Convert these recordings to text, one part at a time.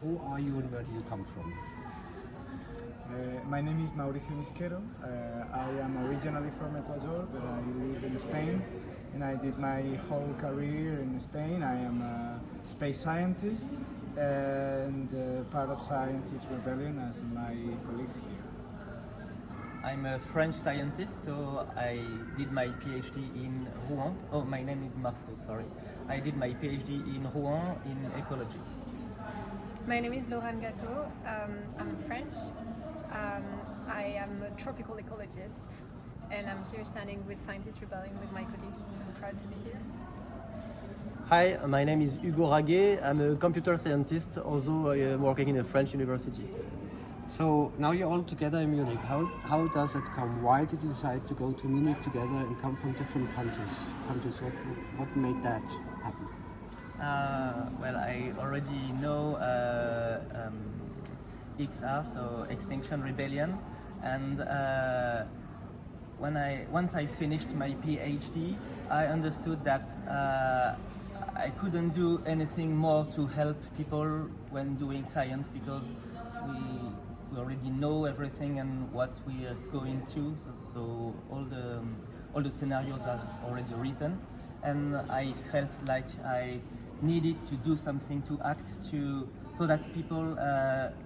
Who are you and where do you come from? My name is Mauricio Misquero. I am originally from Ecuador, but I live in Spain, and I did my whole career in Spain. I am a space scientist and part of Scientist Rebellion as my colleagues here. I'm a French scientist, so I did my PhD in Rouen. Oh, my name is Marceau, sorry. I did my PhD in Rouen in ecology. My name is Laurent Gâteau. I'm French. I am a tropical ecologist, and I'm here standing with Scientist Rebellion with my colleague. I'm proud to be here. Hi, my name is Hugo Raguet. I'm a computer scientist, also working in a French university. So now you're all together in Munich. How does it come? Why did you decide to go to Munich together and come from different countries? What made that happen? Well, I already know XR, so Extinction Rebellion, and once I finished my PhD, I understood that I couldn't do anything more to help people when doing science because we already know everything and what we are going to. So all the scenarios are already written, and I felt like I needed to do something to act so that people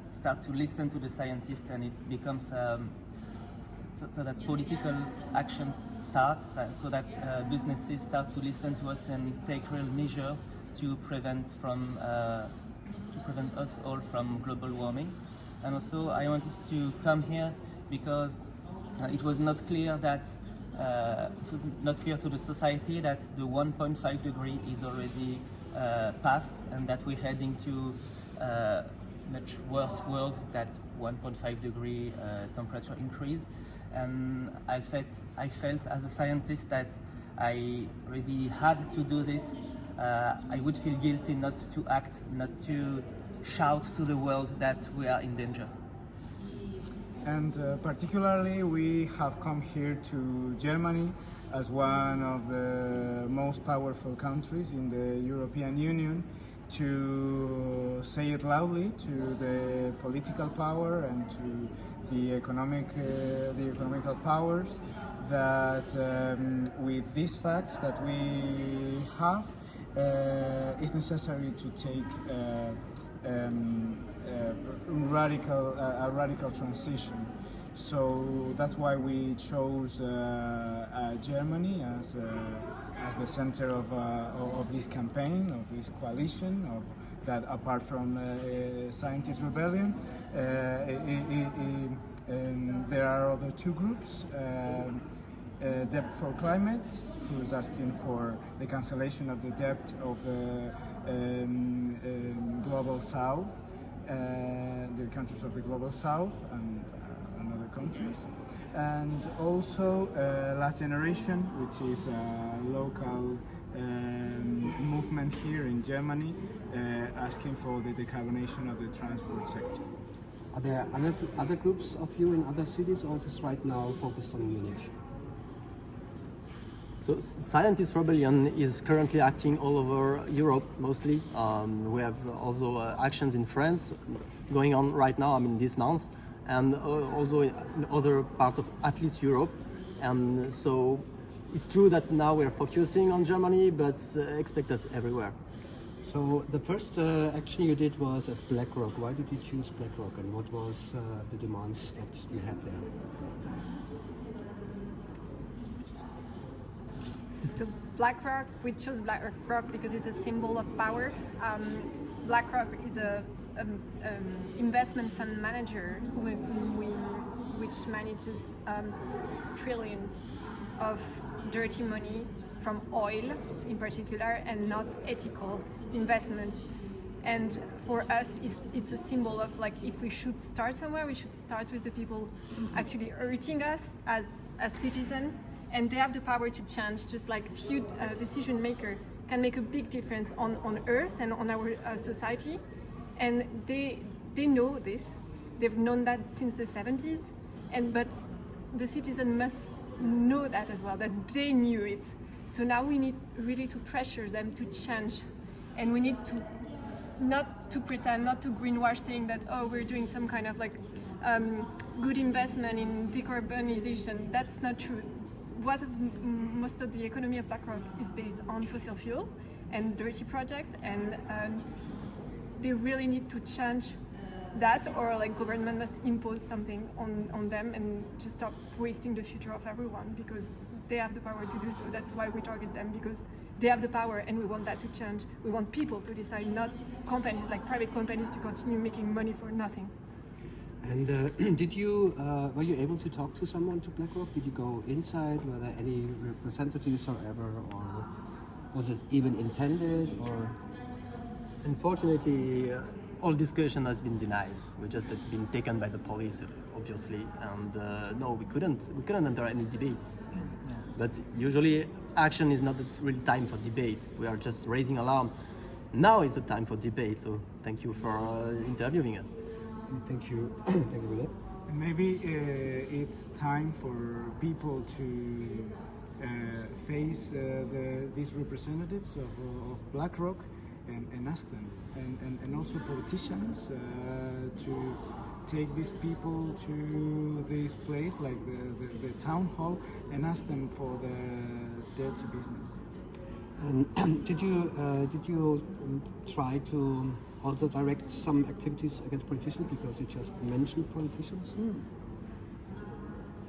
start to listen to the scientists, and it becomes so that political action starts, so that businesses start to listen to us and take real measure to prevent us all from global warming. And also I wanted to come here because it was not clear to the society that the 1.5 degree is already past, and that we're heading to much worse world, that 1.5 degree temperature increase. And I felt as a scientist that I really had to do this. I would feel guilty not to act, not to shout to the world that we are in danger. And particularly we have come here to Germany as one of the most powerful countries in the European Union to say it loudly to the political power and to the economical powers that with these facts that we have, it's necessary to take a radical transition. So that's why we chose Germany as the center of this campaign, of this coalition, that apart from Scientist Rebellion, there are other two groups. Debt for Climate, who is asking for the cancellation of the debt of the Global South, the countries of the Global South and other countries. And also Last Generation, which is a local movement here in Germany, asking for the decarbonation of the transport sector. Are there other groups of you in other cities, or is this right now focused on Munich? So Scientist Rebellion is currently acting all over Europe, mostly. We have also actions in France going on right now, this month, and also in other parts of at least Europe. And so it's true that now we're focusing on Germany, but expect us everywhere. So the first action you did was at BlackRock. Why did you choose BlackRock, and what was the demands that you had there? So BlackRock, we chose BlackRock because it's a symbol of power. BlackRock is a investment fund manager which manages trillions of dirty money from oil in particular, and not ethical investments. And for us, it's a symbol of, like, if we should start somewhere, we should start with the people actually hurting us as citizens. And they have the power to change, just like few decision makers can make a big difference on Earth and on our society. And they know this. They've known that since the 70s. But the citizen must know that as well, that they knew it. So now we need really to pressure them to change. And we need to not to pretend, not to greenwash, saying that, oh, we're doing some kind of like good investment in decarbonization. That's not true. Most of the economy of BlackRock is based on fossil fuel and dirty project, and they really need to change that, or like government must impose something on them and just stop wasting the future of everyone, because they have the power to do so. That's why we target them, because they have the power, and we want that to change. We want people to decide, not companies, like private companies, to continue making money for nothing. And were you able to talk to someone to BlackRock? Did you go inside? Were there any representatives or ever, or was it even intended? Or Unfortunately, all discussion has been denied. We just had been taken by the police, obviously, and no, we couldn't enter any debate. But usually, action is not the real time for debate. We are just raising alarms. Now is the time for debate. So thank you for interviewing us. thank you, thank you for that. Maybe it's time for people to face these representatives of BlackRock and ask them, and also politicians to take these people to this place, like the town hall, and ask them for the dirty business. And did you try to also direct some activities against politicians, because you just mentioned politicians?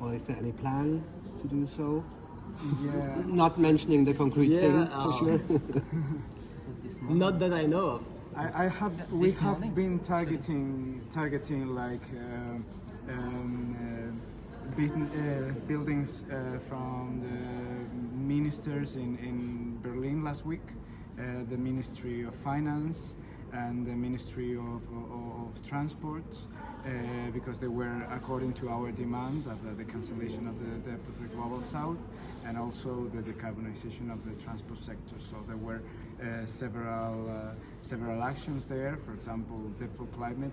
Or is there any plan to do so? Yeah. Not mentioning the concrete thing, for sure. Not that I know of. We have been targeting like buildings from the ministers in Berlin last week, the Ministry of Finance and the Ministry of Transport, because they were according to our demands of the cancellation of the debt of the Global South, and also the decarbonization of the transport sector. So there were several actions there. For example, Debt for Climate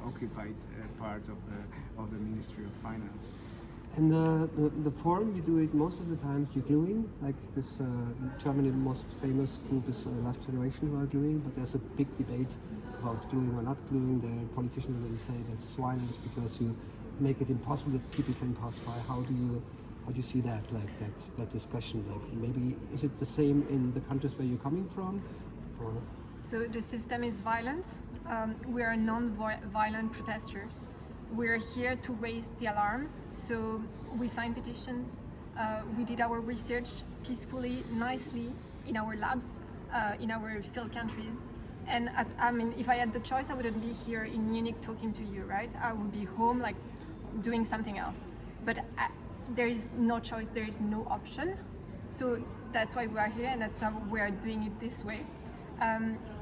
occupied part of the Ministry of Finance. And the forum, you do it most of the times you're gluing, like this in Germany the most famous group is Last Generation who are gluing, but there's a big debate about gluing or not gluing. The politicians will say that's violence because you make it impossible that people can pass by. How do you see that, like that discussion? Like maybe is it the same in the countries where you're coming from? Or? So the system is violent. We are non-violent protesters. We're here to raise the alarm. So we signed petitions. We did our research peacefully, nicely, in our labs, in our field countries. And if I had the choice, I wouldn't be here in Munich talking to you, right? I would be home, like doing something else. But there is no choice. There is no option. So that's why we are here, and that's how we are doing it this way.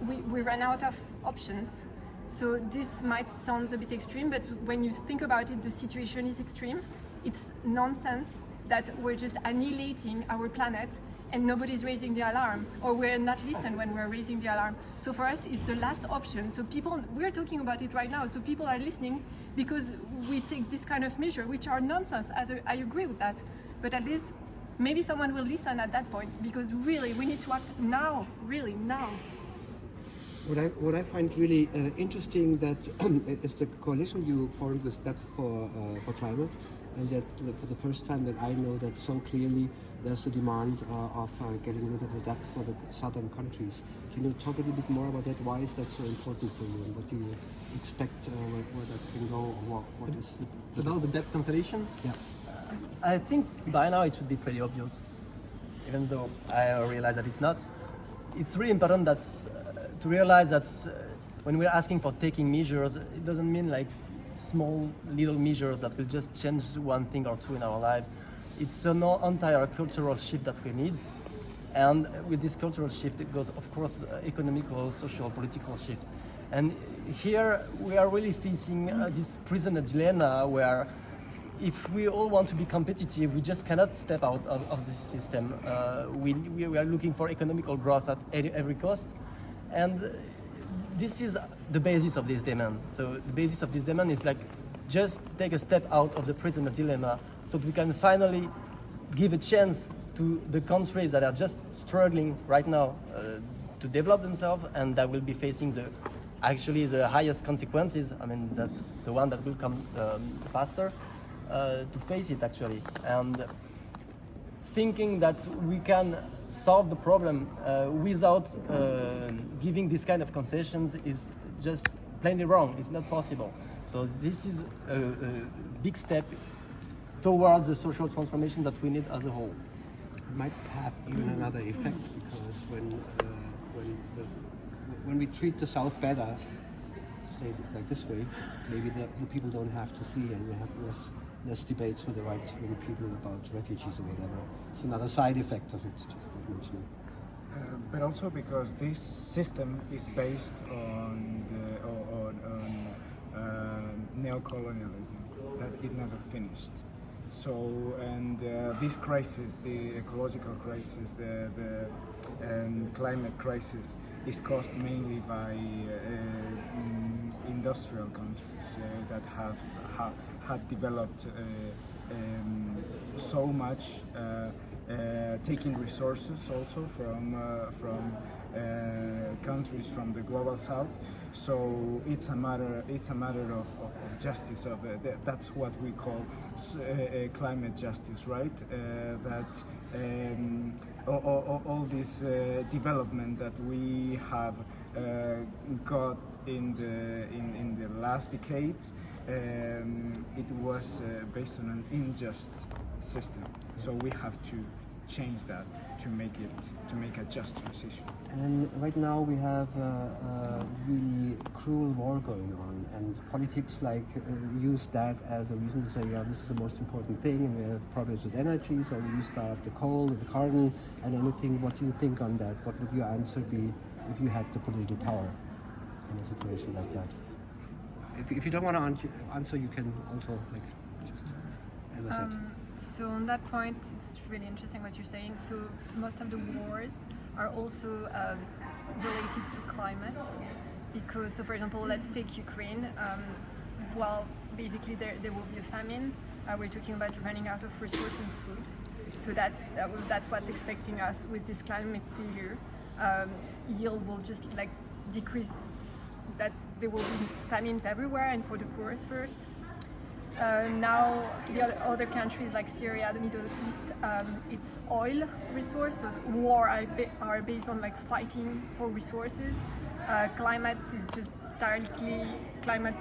We ran out of options. So this might sound a bit extreme, but when you think about it, the situation is extreme. It's nonsense that we're just annihilating our planet and nobody's raising the alarm, or we're not listened when we're raising the alarm. So for us, it's the last option. So we're talking about it right now, so people are listening because we take this kind of measure, which are nonsense. I agree with that, but at least maybe someone will listen at that point, because really we need to act now, really now. What I find really interesting that is the coalition you formed with Debt for Climate, and that for the first time that I know that so clearly there's a demand of getting rid of the debt for the southern countries. Can you talk a little bit more about that? Why is that so important for you, and what do you expect where that can go, or what is About the debt cancellation? Yeah. I think by now it should be pretty obvious, even though I realize that it's not. It's really important that to realize that when we're asking for taking measures, it doesn't mean like small little measures that will just change one thing or two in our lives. It's an entire cultural shift that we need, and with this cultural shift it goes, of course, economical, social, political shift. And here we are really facing this prisoner dilemma where if we all want to be competitive, we just cannot step out of this system. We are looking for economical growth at every cost, and this is the basis of this demand. So the basis of this demand is like just take a step out of the prisoner dilemma, so that we can finally give a chance to the countries that are just struggling right now to develop themselves, and that will be facing the actually the highest consequences. I mean, that the one that will come faster to face it actually. And thinking that we can solve the problem without giving this kind of concessions is just plainly wrong. It's not possible. So this is a big step towards the social transformation that we need as a whole. It might have even another effect because when we treat the South better, say it like this way, maybe the people don't have to flee and we have less debates with the right-wing people about refugees or whatever. It's another side effect of it, just like mentioning. But also because this system is based on neocolonialism, that it never finished. So, and this crisis, the ecological crisis, the climate crisis, is caused mainly by industrial countries that have developed so much, taking resources also from countries from the global south. So it's a matter of justice. That's what we call climate justice, right? That all this development that we have got in the last decades, it was based on an unjust system. So we have to change that to make a just transition. And right now we have a really cruel war going on, and politics use that as a reason to say, yeah, this is the most important thing, and we have problems with energy, so we start the coal, the carbon, and anything. What do you think on that? What would your answer be if you had the political power in a situation like that? If you don't want to answer, you can also just, as I said. So on that point, it's really interesting what you're saying. So most of the wars are also related to climate, because, so for example, let's take Ukraine. Well, basically there will be a famine. We're talking about running out of resources and food. So that's what's expecting us with this climate failure. Yield will just decrease. That there will be famines everywhere, and for the poorest first. Now the other countries like Syria, the Middle East, it's oil resource. So war are based on fighting for resources. Climate is just climate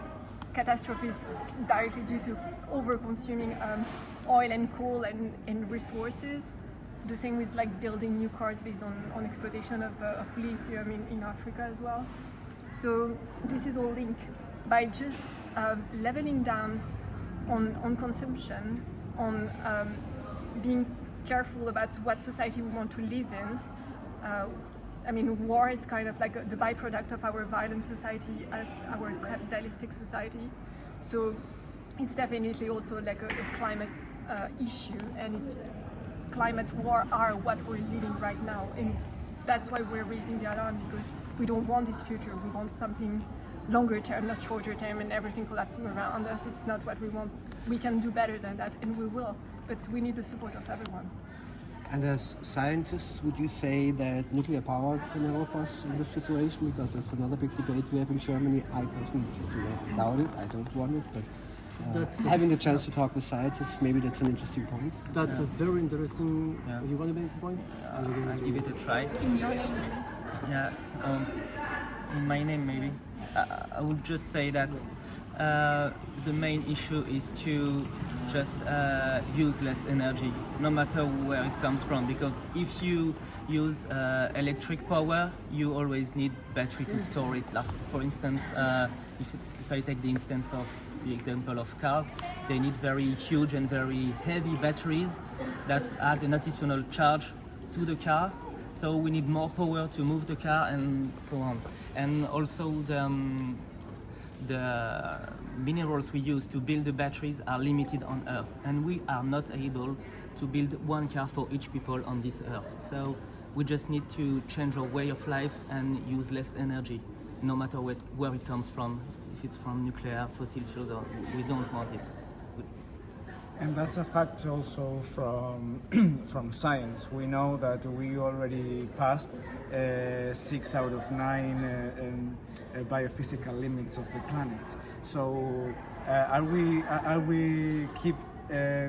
catastrophes directly due to over-consuming oil and coal and resources. The same with building new cars based on exploitation of lithium in Africa as well. So this is all linked. By just leveling down on consumption, on being careful about what society we want to live in. War is kind of the byproduct of our violent society as our capitalistic society. So it's definitely also a climate issue, and it's climate war are what we're living right now. And that's why we're raising the alarm, because we don't want this future. We want something longer term, not shorter term, and everything collapsing around us. It's not what we want. We can do better than that, and we will, but we need the support of everyone. And as scientists, would you say that nuclear power can help us in this situation? Because that's another big debate we have in Germany. I personally doubt it. I don't want it, but having the chance to talk with scientists, maybe that's an interesting point. That's a very interesting. You want to make the point? I'll give it a try. In your name. Yeah, in my name maybe. I would just say that the main issue is to just use less energy, no matter where it comes from. Because if you use electric power, you always need battery to store it. For instance, if I take the example of cars, they need very huge and very heavy batteries that add an additional charge to the car. So we need more power to move the car and so on. And also the minerals we use to build the batteries are limited on Earth, and we are not able to build one car for each people on this Earth. So we just need to change our way of life and use less energy, no matter where it comes from. If it's from nuclear, fossil fuels, we don't want it. And that's a fact also from from science. We know that we already passed 6 out of 9 biophysical limits of the planet. So are we keep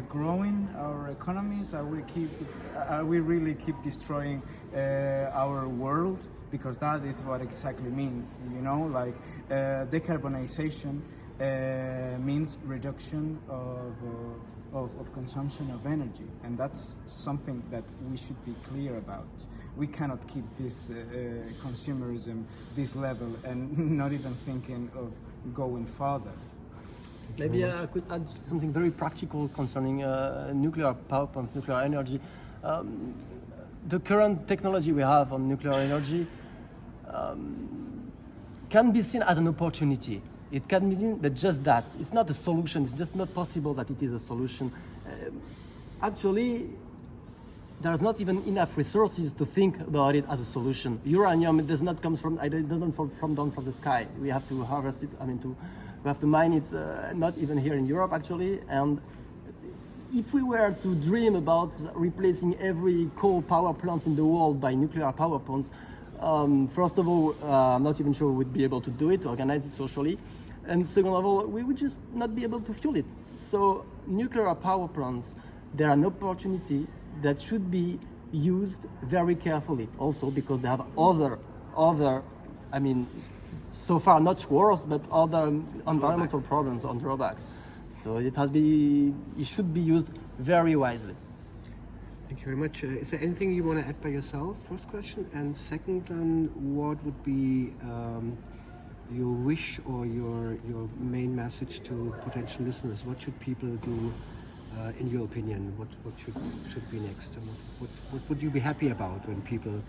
growing our economies? Are we really keep destroying our world? Because that is what exactly means. You know, like decarbonization means reduction of consumption of energy, and that's something that we should be clear about. We cannot keep this consumerism, this level, and not even thinking of going further. Maybe I could add something very practical concerning nuclear power plants, nuclear energy. The current technology we have on nuclear energy can be seen as an opportunity. It can be seen that just that. It's not a solution. It's just not possible that it is a solution. Actually, there's not even enough resources to think about it as a solution. Uranium, it does not come from, it doesn't fall from down from the sky. We have to harvest it. We have to mine it. Not even here in Europe, actually. And if we were to dream about replacing every coal power plant in the world by nuclear power plants, first of all, I'm not even sure we'd be able to do it, organize it socially. And second of all, we would just not be able to fuel it. So nuclear power plants, they're an opportunity that should be used very carefully also because they have other, so far not worse, but other environmental problems and drawbacks. So it should be used very wisely. Thank you very much. Is there anything you want to add by yourself? First question. And second, what would be your wish or your main message to potential listeners? What should people do, in your opinion? What should be next? And what would you be happy about when people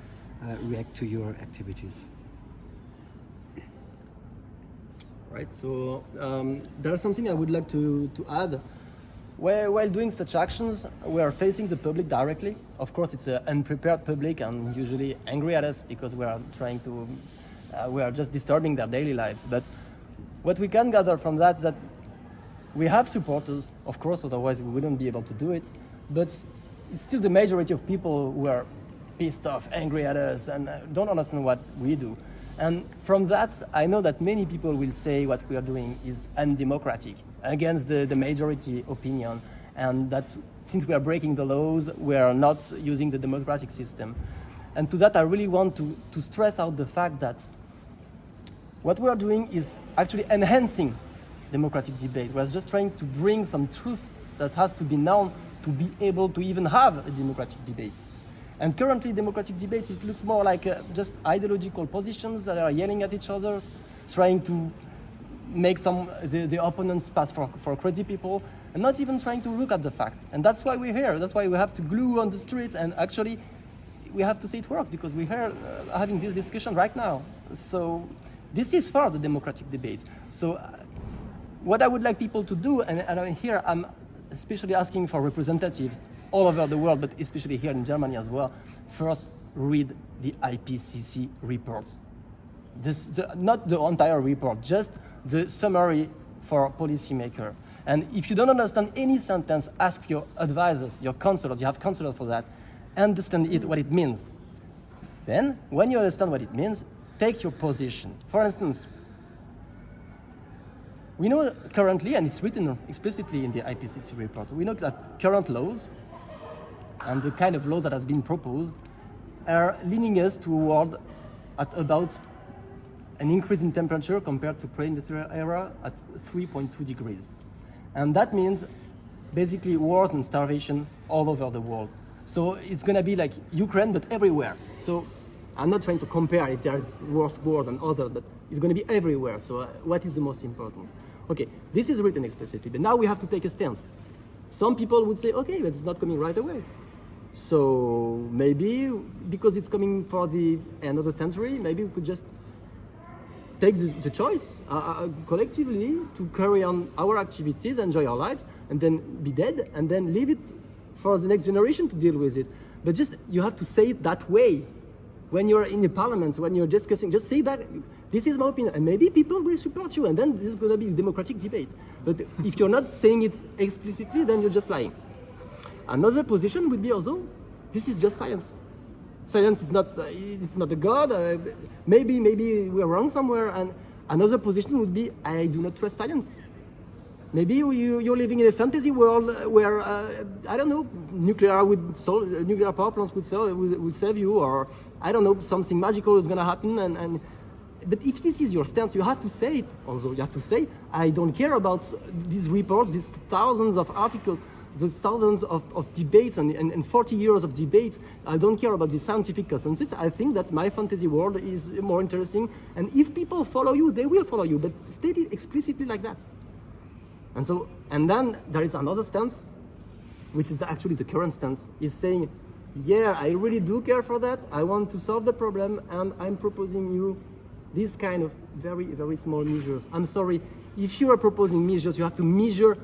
react to your activities? Right. So there's something I would like to add. While doing such actions, we are facing the public directly. Of course, it's an unprepared public and usually angry at us because we are just disturbing their daily lives. But what we can gather from that is that we have supporters, of course, otherwise we wouldn't be able to do it. But it's still the majority of people who are pissed off, angry at us, and don't understand what we do. And from that, I know that many people will say what we are doing is undemocratic, against the majority opinion, and that since we are breaking the laws, we are not using the democratic system. And to that, I really want to stress out the fact that what we are doing is actually enhancing democratic debate. We're just trying to bring some truth that has to be known to be able to even have a democratic debate. And currently, democratic debates, it looks more like just ideological positions that are yelling at each other, trying to make the opponents pass for crazy people, and not even trying to look at the fact. And that's why we're here. That's why we have to glue on the streets, and actually, we have to see it work, because we're here having this discussion right now. So this is for the democratic debate. So what I would like people to do, and here I'm especially asking for representatives all over the world, but especially here in Germany as well, first read the IPCC report. Not the entire report, just the summary for policymaker. And if you don't understand any sentence, ask your advisors, your counselors, you have counselors for that, understand what it means. Then, when you understand what it means, take your position. For instance, we know currently, and it's written explicitly in the IPCC report, we know that current laws and the kind of laws that has been proposed are leading us toward at about an increase in temperature compared to pre-industrial era at 3.2 degrees. And that means basically wars and starvation all over the world. So it's going to be like Ukraine, but everywhere. So I'm not trying to compare if there's worse war than others, but it's going to be everywhere. So what is the most important? Okay, this is written explicitly, but now we have to take a stance. Some people would say, okay, but it's not coming right away. So maybe because it's coming for the end of the century, maybe we could just take the choice collectively to carry on our activities, enjoy our lives, and then be dead, and then leave it for the next generation to deal with it. But just, you have to say it that way. When you're in the parliament, when you're discussing, just say that. This is my opinion, and maybe people will support you, and then this is going to be a democratic debate. But if you're not saying it explicitly, then you're just lying. Another position would be also, this is just science. Science is not, it's not a god. Maybe we're wrong somewhere. And another position would be, I do not trust science. Maybe you're living in a fantasy world where, I don't know, nuclear power plants would save you, or I don't know, something magical is going to happen. But if this is your stance, you have to say it. Also, you have to say, I don't care about these reports, these thousands of articles, those thousands of debates and 40 years of debates. I don't care about the scientific consensus. I think that my fantasy world is more interesting. And if people follow you, they will follow you, but state it explicitly like that. And then there is another stance, which is actually the current stance, is saying, yeah, I really do care for that. I want to solve the problem, and I'm proposing you these kind of very, very small measures. I'm sorry, if you are proposing measures, you have to measure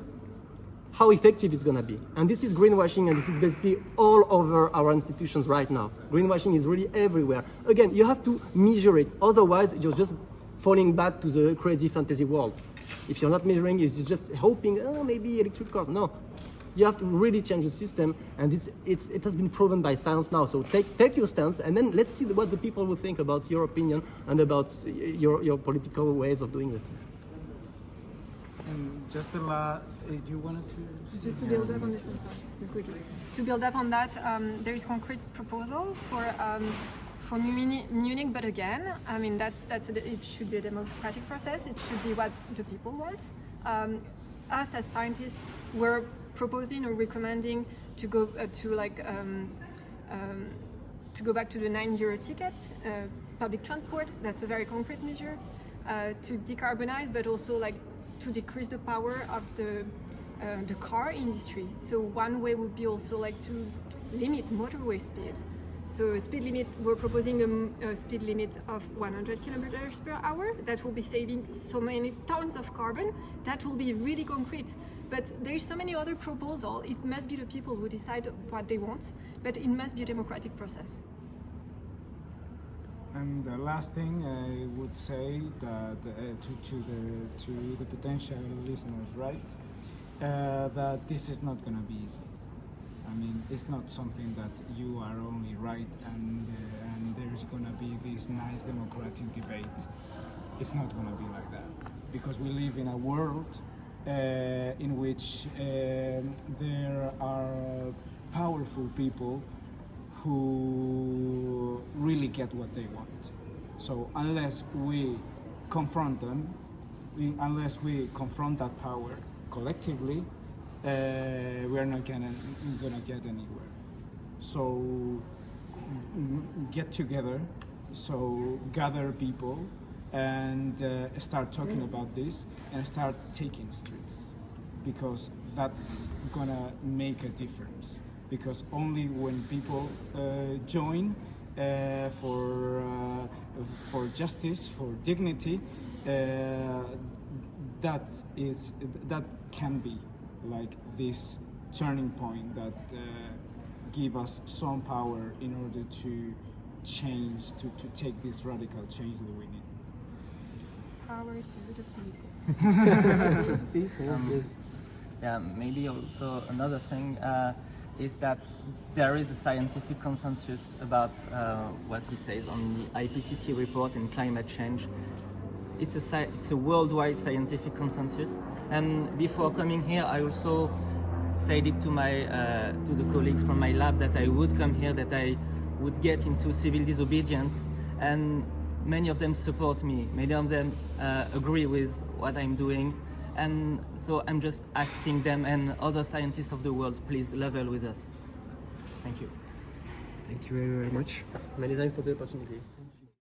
how effective it's going to be. And this is greenwashing, and this is basically all over our institutions right now. Greenwashing is really everywhere. Again, you have to measure it. Otherwise, you're just falling back to the crazy fantasy world. If you're not measuring, you're just hoping, oh, maybe electric cars. No. You have to really change the system, and it has been proven by science now. So take your stance, and then let's see what the people will think about your opinion and about your political ways of doing it. And just you wanted to... Just to build up on this one, sorry, just quickly. To build up on that, there is concrete proposal for Munich, but again, I mean it should be a democratic process. It should be what the people want. Us as scientists, we're proposing or recommending to go to go back to the €9 ticket, public transport. That's a very concrete measure to decarbonize, but also to decrease the power of the car industry. So one way would be also to limit motorway speed. So speed limit, we're proposing a speed limit of 100 kilometers per hour. That will be saving so many tons of carbon. That will be really concrete. But there's so many other proposals. It must be the people who decide what they want, but it must be a democratic process. And the last thing I would say that to the potential listeners, right? That this is not going to be easy. I mean, it's not something that you are only right and there's going to be this nice democratic debate. It's not going to be like that, because we live in a world in which there are powerful people who really get what they want. So unless we confront them, unless we confront that power collectively, we are not gonna get anywhere. So get together, so gather people and start talking about this and start taking streets, because that's gonna make a difference. Because only when people join for justice, for dignity, that can be like this turning point that give us some power in order to change, to take this radical change that we need. Power to the people. Yeah, maybe also another thing is that there is a scientific consensus about what he says on the IPCC report and climate change. It's a worldwide scientific consensus. And before coming here, I also said it to the colleagues from my lab that I would come here, that I would get into civil disobedience, and many of them support me. Many of them agree with what I'm doing, and so I'm just asking them and other scientists of the world, please level with us. Thank you. Thank you very, very much. Many thanks for the opportunity.